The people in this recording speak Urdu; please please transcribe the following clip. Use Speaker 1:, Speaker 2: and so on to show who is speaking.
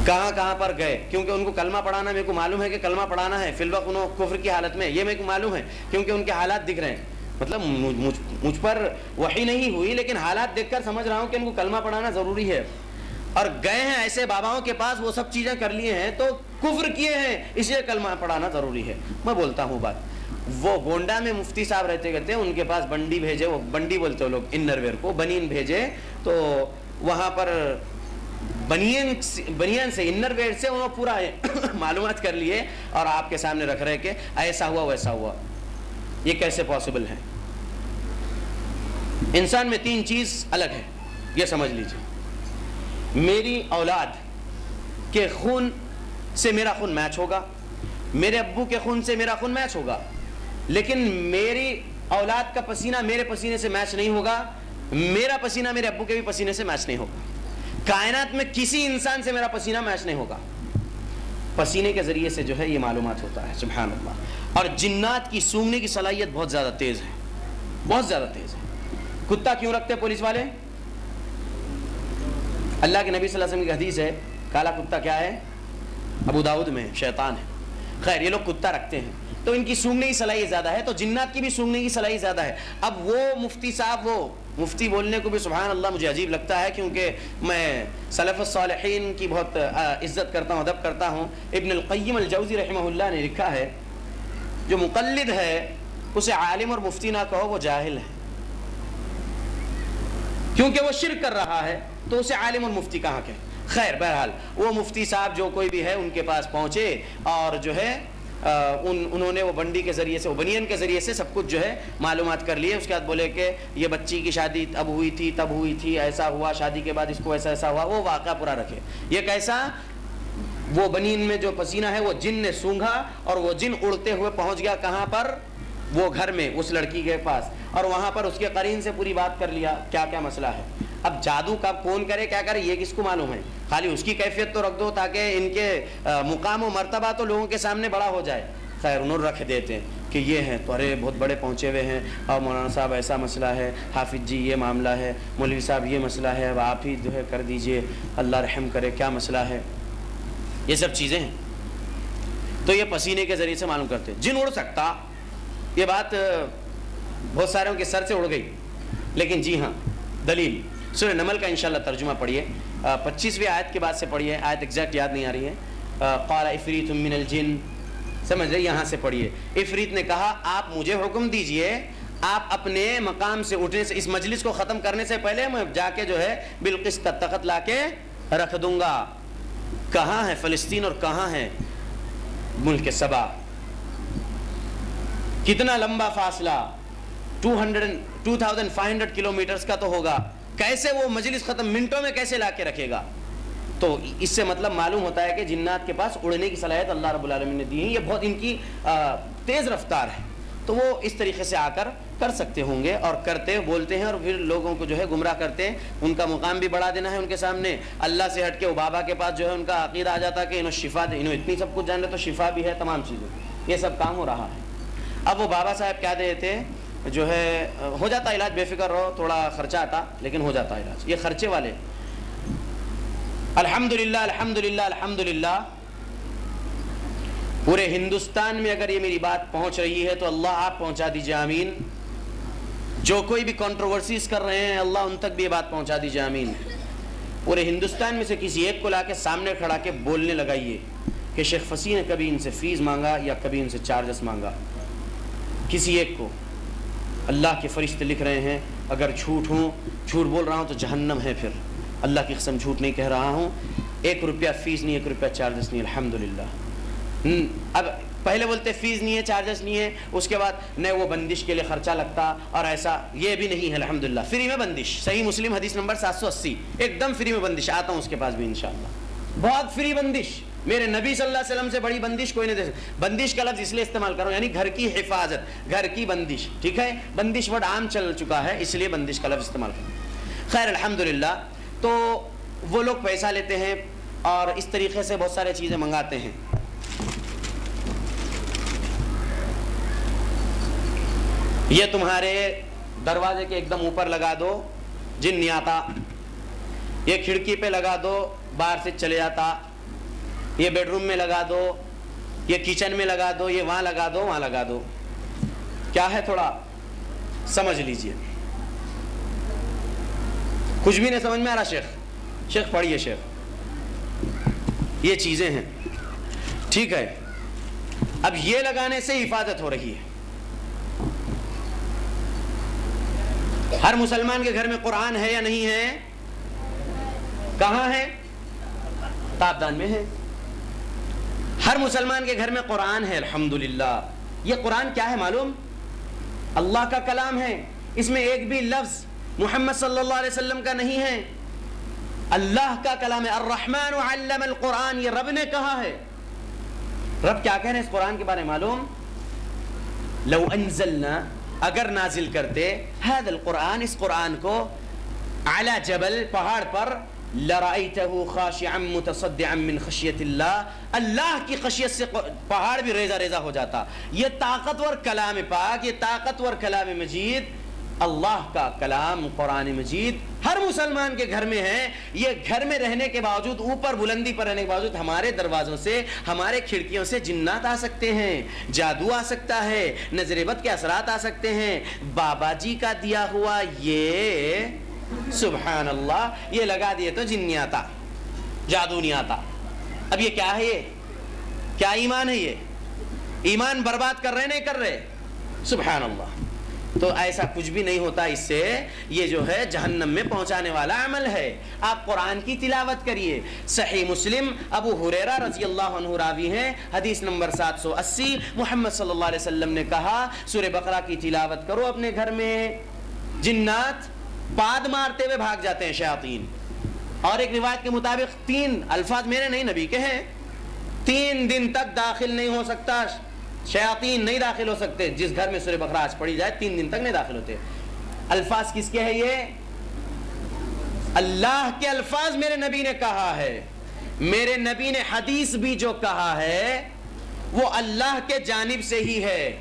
Speaker 1: کہاں کہاں پر گئے، کیونکہ ان کو کلمہ پڑھانا میرے کو معلوم ہے کہ کلمہ پڑھانا ہے، فی الوقت انہوں کفر کی حالت میں، یہ میرے کو معلوم ہے کیونکہ ان کے حالات دکھ رہے ہیں. مطلب مجھ پر وحی نہیں ہوئی لیکن حالات دیکھ کر سمجھ رہا ہوں کہ ان کو کلمہ پڑھانا ضروری ہے. اور گئے ہیں ایسے باباؤں کے پاس، وہ سب چیزیں کر لیے ہیں تو کفر کیے ہیں، اس لیے کلمہ پڑھانا ضروری ہے. میں بولتا ہوں بات، وہ گونڈا میں مفتی صاحب رہتے کہتے ہیں، ان کے پاس بنڈی بھیجے، وہ بنڈی بولتے ہیں لوگ انر ویئر کو، بنین بھیجے، تو وہاں پر بنین سے انر ویئر سے انہوں پورا معلومات کر لیے اور آپ کے سامنے رکھ رہے کہ ایسا ہوا ویسا ہوا. یہ کیسے پاسبل ہے؟ انسان میں 3 چیز الگ ہے، یہ سمجھ لیجیے. میری اولاد کے خون سے میرا خون میچ ہوگا، میرے ابو کے خون سے میرا خون میچ ہوگا، لیکن میری اولاد کا پسینہ میرے پسینے سے میچ نہیں ہوگا، میرا پسینہ میرے ابو کے بھی پسینے سے میچ نہیں ہوگا. کائنات میں کسی انسان سے میرا پسینہ میچ نہیں ہوگا. پسینے کے ذریعے سے جو ہے یہ معلومات ہوتا ہے. سبحان اللہ. اور جنات کی سونگنے کی صلاحیت بہت زیادہ تیز ہے، بہت زیادہ تیز ہے. کتا کیوں رکھتے پولیس والے؟ اللہ کے نبی صلی اللہ علیہ وسلم کی حدیث ہے، کالا کتا کیا ہے؟ ابو داؤد میں شیطان ہے. خیر، یہ لوگ کتا رکھتے ہیں تو ان کی سونگنے کی صلاحیت زیادہ ہے، تو جنات کی بھی سونگنے کی صلاحیت زیادہ ہے. اب وہ مفتی صاحب، وہ مفتی بولنے کو بھی سبحان اللہ مجھے عجیب لگتا ہے، کیونکہ میں سلف الصالحین کی بہت عزت کرتا ہوں، ادب کرتا ہوں. ابن القیم الجوزی رحمہ اللہ نے لکھا ہے، جو مقلد ہے اسے عالم اور مفتی نہ کہو، وہ جاہل ہے. کیونکہ وہ شرک کر رہا ہے تو اسے عالم اور مفتی کہاں کہیں. خیر، بہرحال وہ مفتی صاحب جو کوئی بھی ہے ان کے پاس پہنچے اور جو ہے انہوں نے وہ بنڈی کے ذریعے سے، وہ بنین کے ذریعے سے سب کچھ جو ہے معلومات کر لیے. اس کے بعد بولے کہ یہ بچی کی شادی اب ہوئی تھی، تب ہوئی تھی، ایسا ہوا، شادی کے بعد اس کو ایسا ایسا ہوا. وہ واقعہ پورا رکھے. یہ کیسا؟ وہ بنین میں جو پسینہ ہے وہ جن نے سونگھا اور وہ جن اڑتے ہوئے پہنچ گیا کہاں پر؟ وہ گھر میں اس لڑکی کے پاس، اور وہاں پر اس کے قرین سے پوری بات کر لیا کیا کیا مسئلہ ہے. اب جادو کا کون کرے کیا کرے یہ کس کو معلوم ہے؟ خالی اس کی کیفیت تو رکھ دو تاکہ ان کے مقام و مرتبہ تو لوگوں کے سامنے بڑا ہو جائے. خیر، انہوں رکھ دیتے ہیں کہ یہ ہیں تو ارے بہت بڑے پہنچے ہوئے ہیں، اور مولانا صاحب ایسا مسئلہ ہے، حافظ جی یہ معاملہ ہے، مولوی صاحب یہ مسئلہ ہے، اب آپ ہی جو ہے کر دیجئے، اللہ رحم کرے، کیا مسئلہ ہے. یہ سب چیزیں ہیں. تو یہ پسینے کے ذریعے سے معلوم کرتے. جن اڑ سکتا، یہ بات بہت ساروں کے سر سے اڑ گئی، لیکن جی ہاں دلیل سورہ نمل کا انشاءاللہ ترجمہ پڑھیے، 25ویں آیت کے بعد سے پڑھیے. آیت ایگزیکٹ یاد نہیں آ رہی ہے. قال عفریت من الجن، سمجھ رہے؟ یہاں سے پڑھیے. عفریت نے کہا آپ مجھے حکم دیجئے، آپ اپنے مقام سے اٹھنے سے، اس مجلس کو ختم کرنے سے پہلے میں جا کے جو ہے بالقسط تخت لا کے رکھ دوں گا. کہاں ہے فلسطین اور کہاں ہے ملک سبا؟ کتنا لمبا فاصلہ، 2500 کلومیٹرز کا تو ہوگا. کیسے وہ مجلس ختم منٹوں میں کیسے لا کے رکھے گا؟ تو اس سے مطلب معلوم ہوتا ہے کہ جنات کے پاس اڑنے کی صلاحیت اللہ رب العالمین نے دی ہے. یہ بہت ان کی تیز رفتار ہے. تو وہ اس طریقے سے آ کر سکتے ہوں گے اور کرتے بولتے ہیں اور پھر لوگوں کو جو ہے گمراہ کرتے ہیں. ان کا مقام بھی بڑھا دینا ہے ان کے سامنے. اللہ سے ہٹ کے وہ بابا کے پاس جو ہے ان کا عقیدہ آ جاتا کہ انہوں شفا دے، انہوں اتنی سب کچھ جان رہے تو شفا بھی ہے، تمام چیزیں. یہ سب کام ہو رہا ہے. اب وہ بابا صاحب کیا دیتے جو ہے ہو جاتا علاج، بے فکر رہو، تھوڑا خرچہ آتا لیکن ہو جاتا علاج. یہ خرچے والے الحمدللہ الحمدللہ الحمدللہ. پورے ہندوستان میں اگر یہ میری بات پہنچ رہی ہے تو اللہ آپ پہنچا دیجئے، آمین. جو کوئی بھی کنٹروورسیز کر رہے ہیں اللہ ان تک بھی یہ بات پہنچا دیجئے، آمین. پورے ہندوستان میں سے کسی ایک کو لا کے سامنے کھڑا کے بولنے لگائیے کہ شیخ فصیح نے کبھی ان سے فیس مانگا یا کبھی ان سے چارجز مانگا. کسی ایک کو. اللہ کے فرشتے لکھ رہے ہیں اگر جھوٹ بول رہا ہوں تو جہنم ہے. پھر اللہ کی قسم جھوٹ نہیں کہہ رہا ہوں. 1 روپیہ فیس نہیں، 1 روپیہ چارجز نہیں، الحمدللہ. اب پہلے بولتے فیس نہیں ہے، چارجز نہیں ہے، اس کے بعد نہیں وہ بندش کے لیے خرچہ لگتا اور ایسا، یہ بھی نہیں ہے الحمدللہ. فری میں بندش، صحیح مسلم حدیث نمبر 780، ایک دم فری میں بندش. آتا ہوں اس کے پاس بھی انشاءاللہ. بہت فری بندش. میرے نبی صلی اللہ علیہ وسلم سے بڑی بندش کوئی نہیں دے سکتا. بندش کا لفظ اس لیے استعمال کرو یعنی گھر کی حفاظت، گھر کی بندش. ٹھیک ہے، بندش ورڈ عام چل چکا ہے اس لیے بندش کا لفظ استعمال کرو. خیر الحمدللہ. تو وہ لوگ پیسہ لیتے ہیں اور اس طریقے سے بہت سارے چیزیں منگاتے ہیں. یہ تمہارے دروازے کے ایک دم اوپر لگا دو، جن نہیں آتا. یہ کھڑکی پہ لگا دو، باہر سے چلے جاتا. یہ بیڈ روم میں لگا دو، یہ کچن میں لگا دو، یہ وہاں لگا دو، وہاں لگا دو. کیا ہے تھوڑا سمجھ لیجئے. کچھ بھی نہیں سمجھ میں آ رہا شیخ پڑھیے شیخ. یہ چیزیں ہیں، ٹھیک ہے. اب یہ لگانے سے حفاظت ہو رہی ہے. ہر مسلمان کے گھر میں قرآن ہے یا نہیں ہے؟ کہاں ہے؟ تابدان میں ہے. ہر مسلمان کے گھر میں قرآن ہے الحمدللہ. یہ قرآن کیا ہے معلوم؟ اللہ کا کلام ہے. اس میں ایک بھی لفظ محمد صلی اللہ علیہ وسلم کا نہیں ہے، اللہ کا کلام ہے. الرحمن علم القرآن، یہ رب نے کہا ہے. رب کیا کہہ رہے ہیں اس قرآن کے بارے میں معلوم؟ لو انزلنا، اگر نازل کرتے، هذا القرآن، اس قرآن کو، علی جبل، پہاڑ پر، لرأیتہ خاشعا متصدعا من خشیت اللہ، اللہ کی خشیت سے پہاڑ بھی ریزہ ریزہ ہو جاتا. یہ طاقتور کلام پاک، یہ طاقتور کلام مجید، اللہ کا کلام قرآن مجید ہر مسلمان کے گھر میں ہے. یہ گھر میں رہنے کے باوجود، اوپر بلندی پر رہنے کے باوجود، ہمارے دروازوں سے، ہمارے کھڑکیوں سے جنات آ سکتے ہیں، جادو آ سکتا ہے، نظر بد کے اثرات آ سکتے ہیں. بابا جی کا دیا ہوا یہ، سبحان اللہ، یہ لگا دیے تو جن نہیں آتا، جادو نہیں آتا. اب یہ کیا ہے؟ یہ کیا ایمان ہے؟ یہ ایمان برباد کر رہے نہیں کر رہے؟ سبحان اللہ. تو ایسا کچھ بھی نہیں ہوتا اس سے. یہ جو ہے جہنم میں پہنچانے والا عمل ہے. آپ قرآن کی تلاوت کریے. صحیح مسلم، ابو ہریرہ رضی اللہ عنہ راوی ہیں، حدیث نمبر 780. محمد صلی اللہ علیہ وسلم نے کہا سورہ بقرہ کی تلاوت کرو اپنے گھر میں، جنات پاد مارتے ہوئے بھاگ جاتے ہیں، شیاطین. اور ایک روایت کے مطابق 3 الفاظ میرے نہیں نبی کے ہیں، 3 دن تک داخل نہیں ہو سکتا، شیاطین نہیں داخل ہو سکتے. جس گھر میں سورہ بقرہ آج پڑھی جائے 3 دن تک نہیں داخل ہوتے. الفاظ کس کے ہیں؟ یہ اللہ کے الفاظ میرے نبی نے کہا ہے. میرے نبی نے حدیث بھی جو کہا ہے وہ اللہ کے جانب سے ہی ہے.